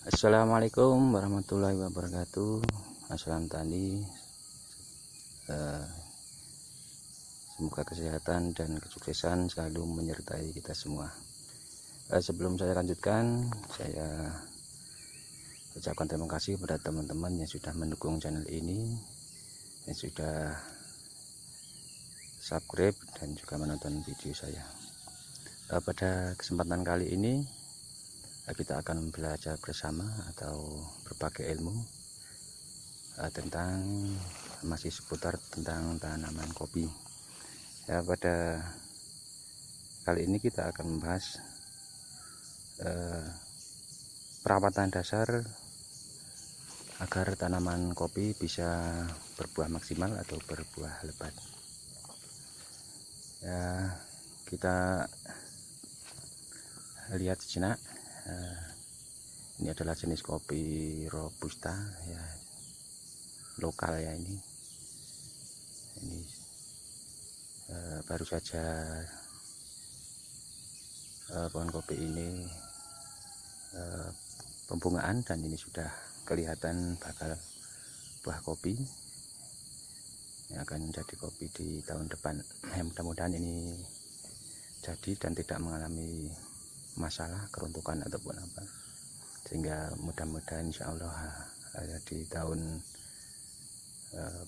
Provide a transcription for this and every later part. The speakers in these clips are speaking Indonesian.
Assalamualaikum warahmatullahi wabarakatuh. Assalam tani. Semoga kesehatan dan kesuksesan selalu menyertai kita semua. Sebelum saya lanjutkan, saya ucapkan terima kasih kepada teman-teman yang sudah mendukung channel ini, yang sudah subscribe dan juga menonton video saya. Pada kesempatan kali ini kita akan belajar bersama atau berbagai ilmu tentang masih seputar tentang tanaman kopi. Pada kali ini kita akan membahas perawatan dasar agar tanaman kopi bisa berbuah maksimal atau berbuah lebat. Kita lihat sejenak. Ini adalah jenis kopi robusta ya, lokal ya. Ini baru saja pohon kopi ini pembungaan, dan ini sudah kelihatan bakal buah kopi yang akan menjadi kopi di tahun depan. Mudah-mudahan ini jadi dan tidak mengalami masalah keruntukan ataupun apa, sehingga mudah-mudahan insya Allah di tahun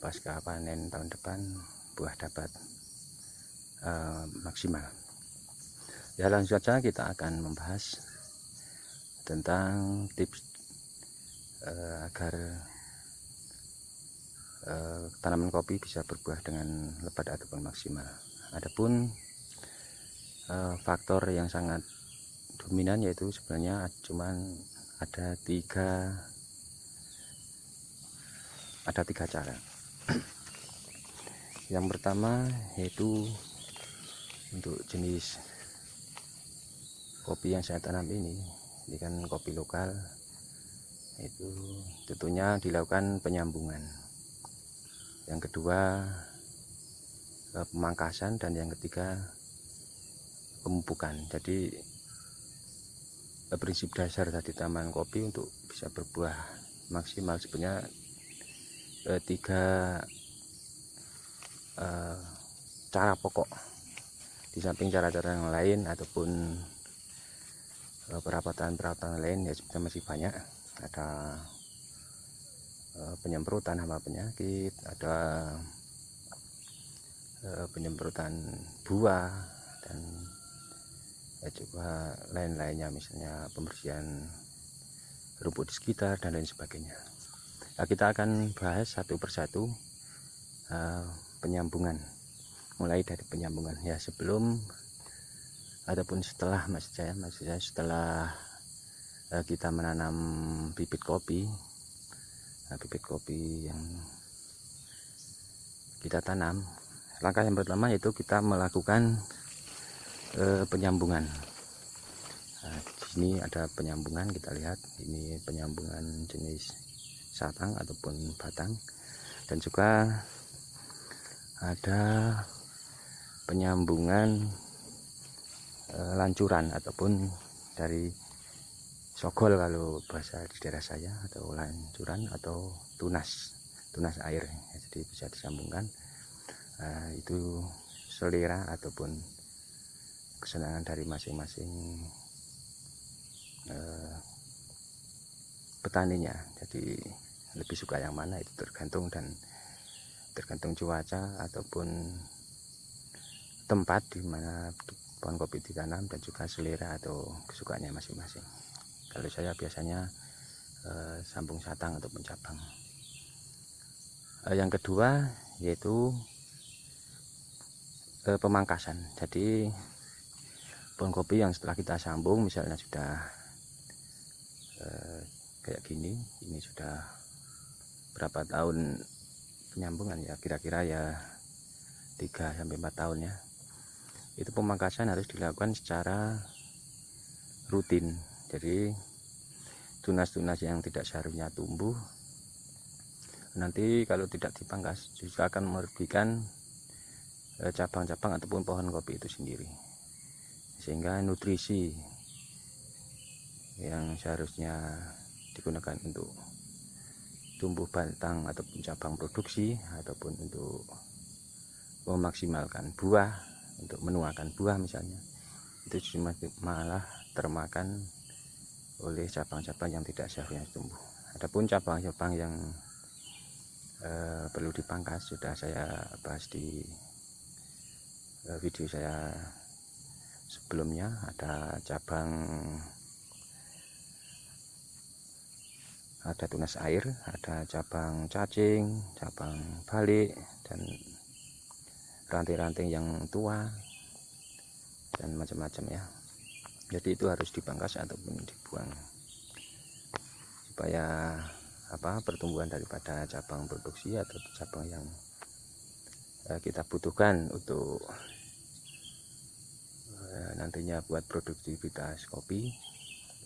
pasca panen tahun depan buah dapat maksimal. Ya, langsung saja kita akan membahas tentang tips agar tanaman kopi bisa berbuah dengan lebat ataupun maksimal. Adapun faktor yang sangat dominan yaitu sebenarnya cuman ada tiga cara. Yang pertama yaitu untuk jenis kopi yang saya tanam ini kan kopi lokal, itu tentunya dilakukan penyambungan. Yang kedua pemangkasan, dan yang ketiga pemupukan. Jadi prinsip dasar tadi tanaman kopi untuk bisa berbuah maksimal sebenarnya tiga cara pokok. Di samping cara-cara yang lain ataupun perawatan lain ya sebenarnya masih banyak. Ada penyemprotan hama penyakit, ada penyemprotan buah, dan juga lain-lainnya, misalnya pembersihan rumput di sekitar dan lain sebagainya. Kita akan bahas satu persatu penyambungan, mulai dari penyambungan ya, sebelum ataupun setelah setelah kita menanam bibit kopi. Bibit kopi yang kita tanam, langkah yang pertama yaitu kita melakukan penyambungan. Di sini ada penyambungan, kita lihat ini penyambungan jenis satang ataupun batang, dan juga ada penyambungan lancuran ataupun dari sogol kalau bahasa di daerah saya, atau lancuran atau tunas air. Jadi bisa disambungkan. Itu selera ataupun kesenangan dari masing-masing petaninya. Jadi lebih suka yang mana itu tergantung cuaca ataupun tempat di mana pohon kopi ditanam, dan juga selera atau kesukaannya masing-masing. Kalau saya biasanya sambung satang ataupun cabang. Yang kedua yaitu pemangkasan. Jadi pohon kopi yang setelah kita sambung misalnya sudah kayak gini, ini sudah berapa tahun penyambungan ya, kira-kira ya 3-4 tahun ya. Itu pemangkasan harus dilakukan secara rutin. Jadi tunas-tunas yang tidak seharusnya tumbuh, nanti kalau tidak dipangkas juga akan merugikan cabang-cabang ataupun pohon kopi itu sendiri, sehingga nutrisi yang seharusnya digunakan untuk tumbuh batang ataupun cabang produksi, ataupun untuk memaksimalkan buah, untuk menuakan buah misalnya, itu cuma malah termakan oleh cabang-cabang yang tidak seharusnya tumbuh. Adapun cabang-cabang yang perlu dipangkas sudah saya bahas di video saya sebelumnya. Ada tunas air, ada cabang cacing, cabang balik, dan ranting-ranting yang tua dan macam-macam ya. Jadi itu harus dipangkas ataupun dibuang supaya pertumbuhan daripada cabang produksi atau cabang yang kita butuhkan untuk nantinya buat produktivitas kopi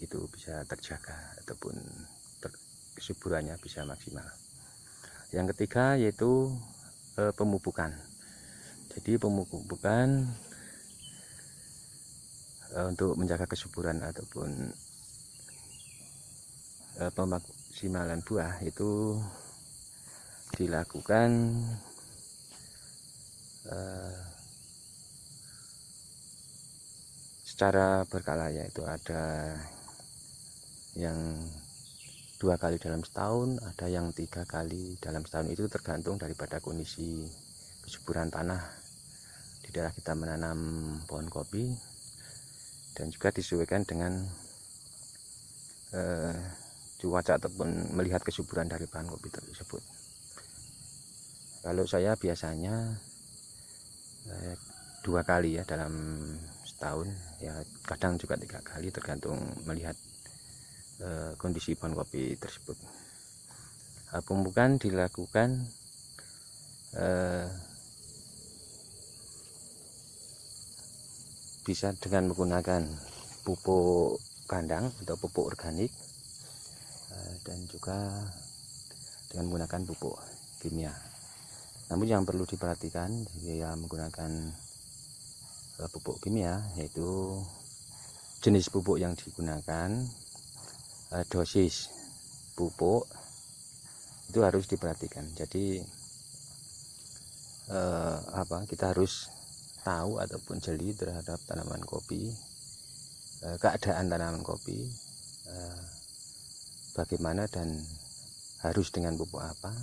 itu bisa terjaga ataupun kesuburannya bisa maksimal. Yang ketiga yaitu pemupukan. Jadi pemupukan untuk menjaga kesuburan ataupun pemaksimalan buah itu dilakukan secara berkala, yaitu ada yang 2 kali dalam setahun, ada yang 3 kali dalam setahun. Itu tergantung daripada kondisi kesuburan tanah di daerah kita menanam pohon kopi, dan juga disesuaikan dengan cuaca ataupun melihat kesuburan dari pohon kopi tersebut. Kalau saya biasanya 2 kali ya dalam setahun, ya kadang juga 3 kali tergantung melihat kondisi pohon kopi tersebut. Pemupukan dilakukan bisa dengan menggunakan pupuk kandang atau pupuk organik, dan juga dengan menggunakan pupuk kimia. Namun yang perlu diperhatikan jika menggunakan pupuk kimia, yaitu jenis pupuk yang digunakan, dosis pupuk itu harus diperhatikan. Jadi kita harus tahu ataupun jeli terhadap tanaman kopi, keadaan tanaman kopi, bagaimana dan harus dengan pupuk apa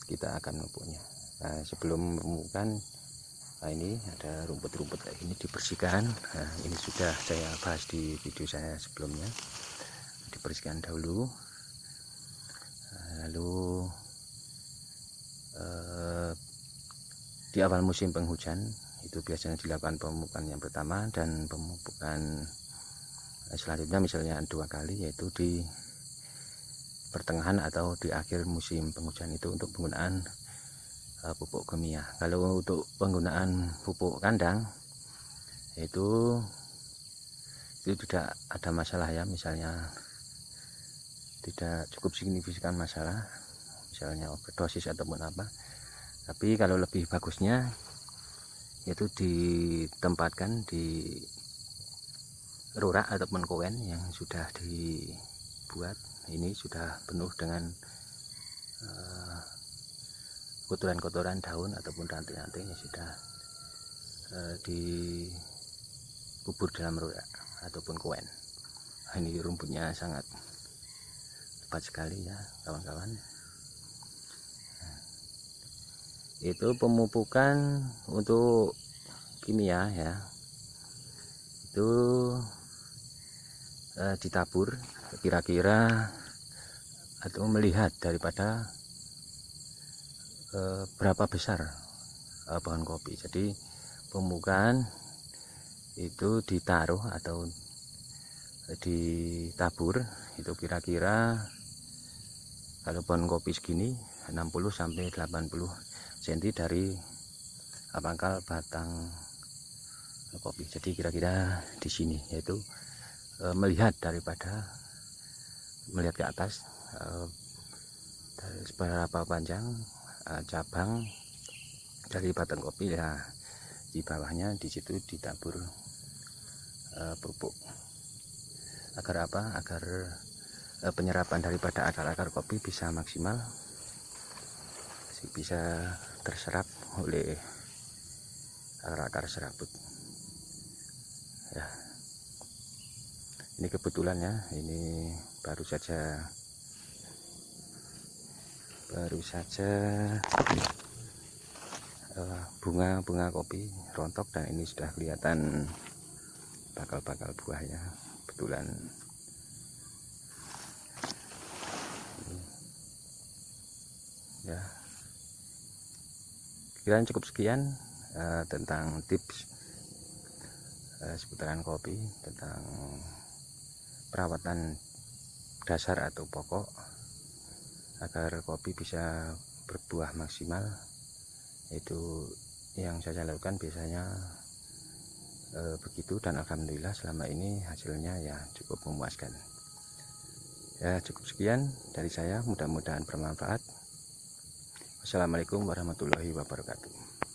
kita akan memupuknya. Sebelum memupukan, ini ada rumput-rumput kayak ini dibersihkan. Ini sudah saya bahas di video saya sebelumnya. Dibersihkan dahulu, lalu di awal musim penghujan itu biasanya dilakukan pemupukan yang pertama, dan pemupukan selanjutnya misalnya 2 kali, yaitu di pertengahan atau di akhir musim penghujan itu untuk penggunaan pupuk kimia. Kalau untuk penggunaan pupuk kandang itu tidak ada masalah ya, misalnya tidak cukup signifikan masalah, misalnya overdosis ataupun apa. Tapi kalau lebih bagusnya itu ditempatkan di rorak ataupun kowen yang sudah dibuat. Ini sudah penuh dengan kotoran-kotoran daun ataupun ranting-ranting yang sudah dikubur dalam rorak ataupun kowen. Ini rumputnya sangat lebat sekali ya kawan-kawan. Itu pemupukan untuk kimia ya, itu ditabur kira-kira atau melihat daripada berapa besar pohon kopi. Jadi pemupukan itu ditaruh atau ditabur itu kira-kira kalau pohon kopi segini 60 sampai 80 cm dari pangkal batang kopi. Jadi kira-kira di sini, yaitu melihat ke atas dari seberapa panjang cabang dari batang kopi ya, di bawahnya di situ ditabur pupuk. Agar apa? Agar penyerapan daripada akar-akar kopi bisa maksimal, bisa terserap oleh akar-akar serabut ya. Ini kebetulan ya, ini baru saja bunga kopi rontok, dan ini sudah kelihatan bakal-bakal buahnya kebetulan ya. Kiranya cukup sekian tentang tips seputaran kopi, tentang perawatan dasar atau pokok agar kopi bisa berbuah maksimal. Itu yang saya lakukan biasanya begitu, dan alhamdulillah selama ini hasilnya ya cukup memuaskan ya. Cukup sekian dari saya, mudah-mudahan bermanfaat. Wassalamualaikum warahmatullahi wabarakatuh.